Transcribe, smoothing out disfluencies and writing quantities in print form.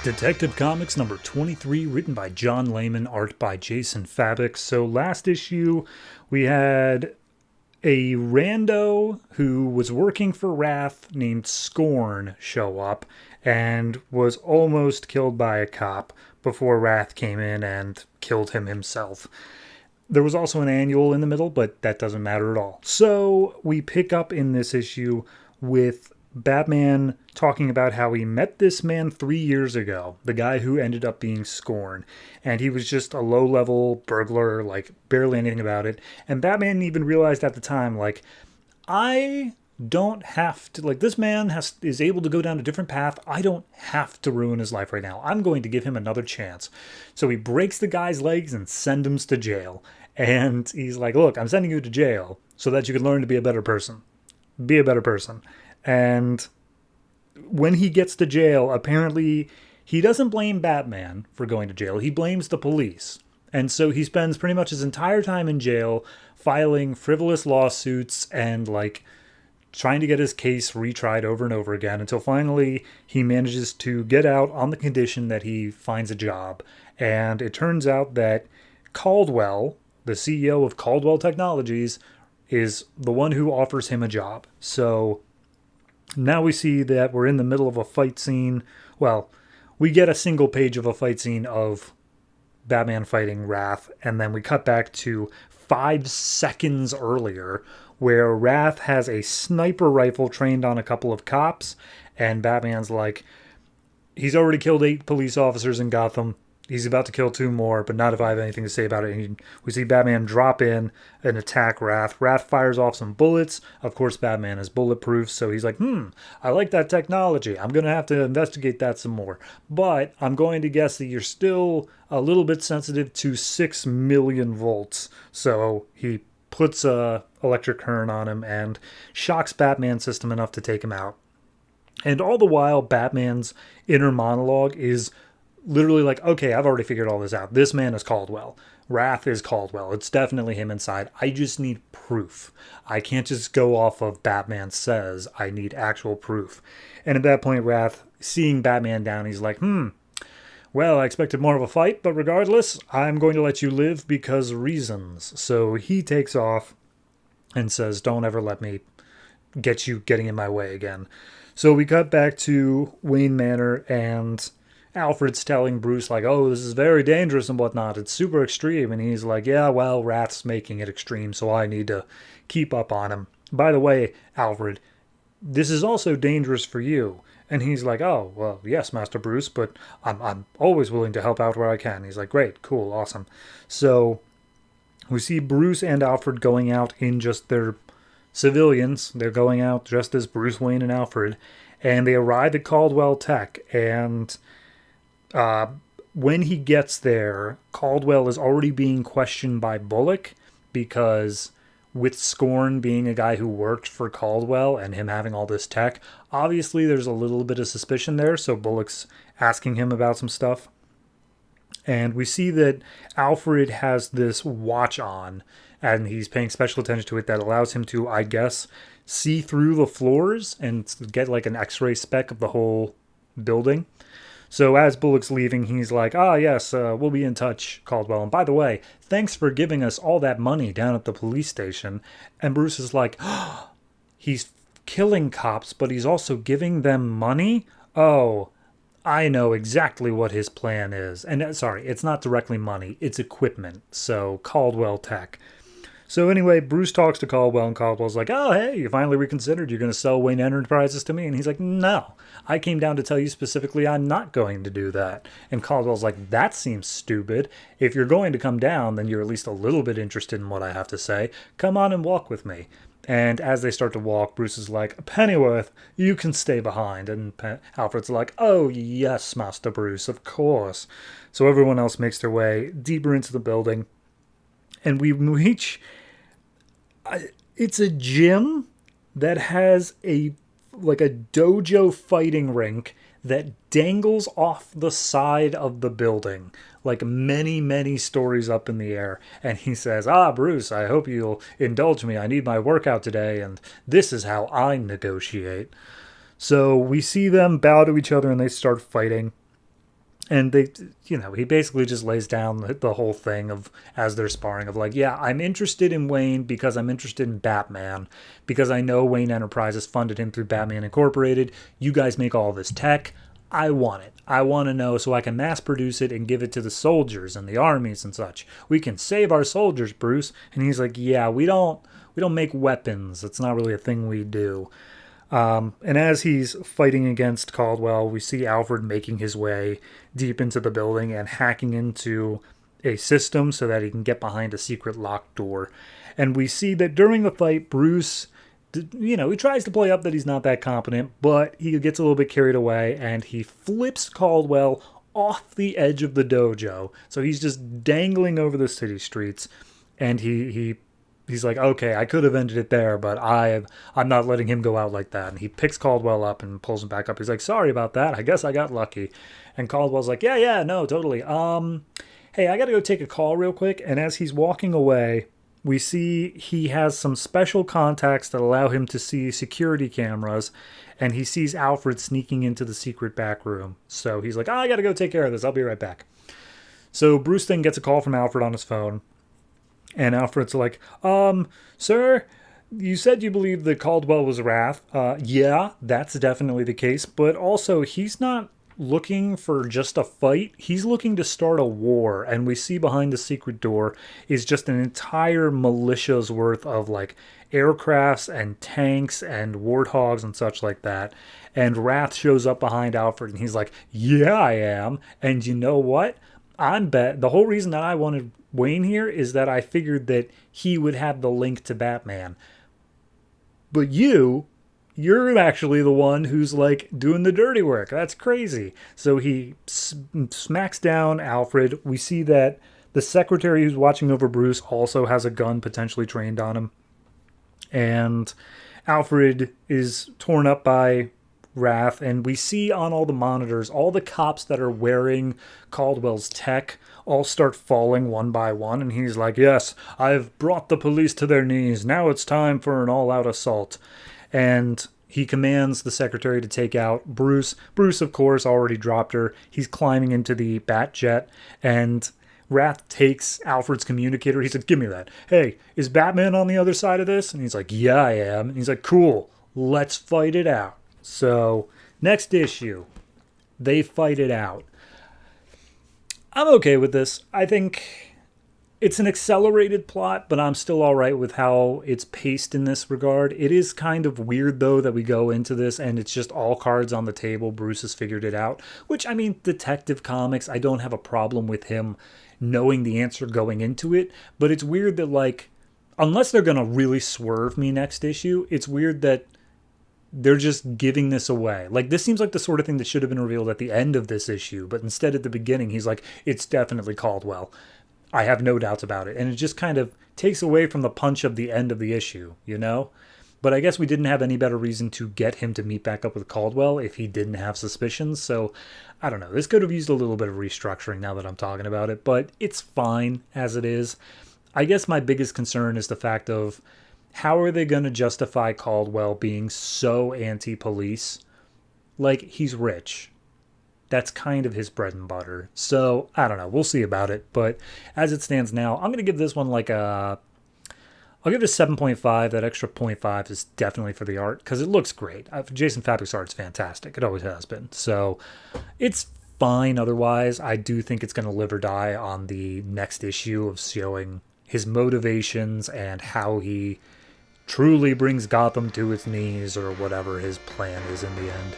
Detective Comics number 23, written by John Layman, art by Jason Fabik. So last issue, we had a rando who was working for Wrath named Scorn show up and was almost killed by a cop before Wrath came in and killed him himself. There was also an annual in the middle, but that doesn't matter at all. So we pick up in this issue with Batman talking about how he met this man 3 years ago, the guy who ended up being Scorn, and he was just a low-level burglar, like barely anything about it. And Batman even realized at the time, like, I don't have to, like, this man is able to go down a different path. I don't have to ruin his life right now. I'm going to give him another chance. So he breaks the guy's legs and sends him to jail. And he's like, look, I'm sending you to jail so that you can learn to be a better person. Be a better person. And when he gets to jail, apparently he doesn't blame Batman for going to jail. He blames the police. And so he spends pretty much his entire time in jail filing frivolous lawsuits and, like, trying to get his case retried over and over again until finally he manages to get out on the condition that he finds a job. And it turns out that Caldwell, the CEO of Caldwell Technologies, is the one who offers him a job. So now we see that we're in the middle of a fight scene. Well, we get a single page of a fight scene of Batman fighting Wrath, and then we cut back to 5 seconds earlier where Wrath has a sniper rifle trained on a couple of cops, and Batman's like, he's already killed 8 police officers in Gotham. He's about to kill 2 more, but not if I have anything to say about it. And we see Batman drop in and attack Wrath. Wrath fires off some bullets. Of course, Batman is bulletproof, so he's like, I like that technology. I'm going to have to investigate that some more. But I'm going to guess that you're still a little bit sensitive to 6 million volts. So he puts a electric current on him and shocks Batman's system enough to take him out. And all the while, Batman's inner monologue is literally like, okay, I've already figured all this out. This man is Caldwell. Wrath is Caldwell. It's definitely him inside. I just need proof. I can't just go off of Batman says. I need actual proof. And at that point, Wrath, seeing Batman down, he's like, well, I expected more of a fight, but regardless, I'm going to let you live because reasons. So he takes off and says, don't ever let me get you getting in my way again. So we cut back to Wayne Manor, and Alfred's telling Bruce, like, oh, this is very dangerous and whatnot. It's super extreme. And he's like, yeah, well, Wrath's making it extreme, so I need to keep up on him. By the way, Alfred, this is also dangerous for you. And he's like, oh, well, yes, Master Bruce, but I'm always willing to help out where I can. He's like, great, cool, awesome. So we see Bruce and Alfred going out in just their civilians. They're going out dressed as Bruce Wayne and Alfred. And they arrive at Caldwell Tech, and when he gets there, Caldwell is already being questioned by Bullock, because with Scorn being a guy who worked for Caldwell and him having all this tech, obviously there's a little bit of suspicion there, so Bullock's asking him about some stuff. And we see that Alfred has this watch on, and he's paying special attention to it that allows him to, I guess, see through the floors and get like an x-ray spec of the whole building. So as Bullock's leaving, he's like, yes, we'll be in touch, Caldwell. And by the way, thanks for giving us all that money down at the police station. And Bruce is like, he's killing cops, but he's also giving them money? Oh, I know exactly what his plan is. And sorry, it's not directly money, it's equipment. So Caldwell Tech. So anyway, Bruce talks to Caldwell, and Caldwell's like, oh, hey, you finally reconsidered. You're going to sell Wayne Enterprises to me? And he's like, no, I came down to tell you specifically I'm not going to do that. And Caldwell's like, that seems stupid. If you're going to come down, then you're at least a little bit interested in what I have to say. Come on and walk with me. And as they start to walk, Bruce is like, Pennyworth, you can stay behind. And Alfred's like, oh, yes, Master Bruce, of course. So everyone else makes their way deeper into the building. And we reach, it's a gym that has a dojo fighting rink that dangles off the side of the building, like many, many stories up in the air. And he says, Bruce, I hope you'll indulge me. I need my workout today, and this is how I negotiate. So we see them bow to each other, and they start fighting. And they, he basically just lays down the whole thing of, as they're sparring, of like, yeah, I'm interested in Wayne because I'm interested in Batman, because I know Wayne Enterprises funded him through Batman Incorporated. You guys make all this tech. I want it. I want to know so I can mass produce it and give it to the soldiers and the armies and such. We can save our soldiers, Bruce. And he's like, yeah, we don't make weapons. It's not really a thing we do. And as he's fighting against Caldwell, we see Alfred making his way deep into the building and hacking into a system so that he can get behind a secret locked door. And we see that during the fight, Bruce, he tries to play up that he's not that competent, but he gets a little bit carried away and he flips Caldwell off the edge of the dojo. So he's just dangling over the city streets, and he's like, okay, I could have ended it there, but I'm not letting him go out like that. And he picks Caldwell up and pulls him back up. He's like, sorry about that. I guess I got lucky. And Caldwell's like, yeah, no, totally. Hey, I got to go take a call real quick. And as he's walking away, we see he has some special contacts that allow him to see security cameras. And he sees Alfred sneaking into the secret back room. So he's like, I got to go take care of this. I'll be right back. So Bruce then gets a call from Alfred on his phone. And Alfred's like, sir, you said you believe that Caldwell was Wrath. Yeah, that's definitely the case. But also, he's not looking for just a fight. He's looking to start a war. And we see behind the secret door is just an entire militia's worth of like aircrafts and tanks and warthogs and such like that. And Wrath shows up behind Alfred and he's like, yeah, I am. And you know what? The whole reason that I wanted Wayne here is that I figured that he would have the link to Batman. But you're actually the one who's like doing the dirty work. That's crazy. So he smacks down Alfred. We see that the secretary who's watching over Bruce also has a gun potentially trained on him. And Alfred is torn up by Wrath, and we see on all the monitors, all the cops that are wearing Caldwell's tech all start falling one by one, and he's like, yes, I've brought the police to their knees. Now it's time for an all-out assault. And he commands the secretary to take out Bruce. Bruce, of course, already dropped her. He's climbing into the bat jet, and Wrath takes Alfred's communicator. He's like, give me that. Hey, is Batman on the other side of this? And he's like, yeah, I am. And he's like, cool, let's fight it out. So, next issue, they fight it out. I'm okay with this. I think it's an accelerated plot, but I'm still all right with how it's paced in this regard. It is kind of weird, though, that we go into this and it's just all cards on the table. Bruce has figured it out, which, I mean, Detective Comics, I don't have a problem with him knowing the answer going into it, but it's weird that, like, unless they're going to really swerve me next issue, it's weird that they're just giving this away. Like, this seems like the sort of thing that should have been revealed at the end of this issue, but instead at the beginning, he's like, it's definitely Caldwell. I have no doubts about it. And it just kind of takes away from the punch of the end of the issue, you know? But I guess we didn't have any better reason to get him to meet back up with Caldwell if he didn't have suspicions. So, I don't know. This could have used a little bit of restructuring now that I'm talking about it, but it's fine as it is. I guess my biggest concern is the fact of, how are they going to justify Caldwell being so anti-police? Like, he's rich. That's kind of his bread and butter. So, I don't know. We'll see about it. But as it stands now, I'm going to give this one like a... I'll give it a 7.5. That extra 0.5 is definitely for the art, because it looks great. Jason Fabic's art's fantastic. It always has been. So, it's fine otherwise. I do think it's going to live or die on the next issue of showing his motivations and how he truly brings Gotham to its knees, or whatever his plan is in the end.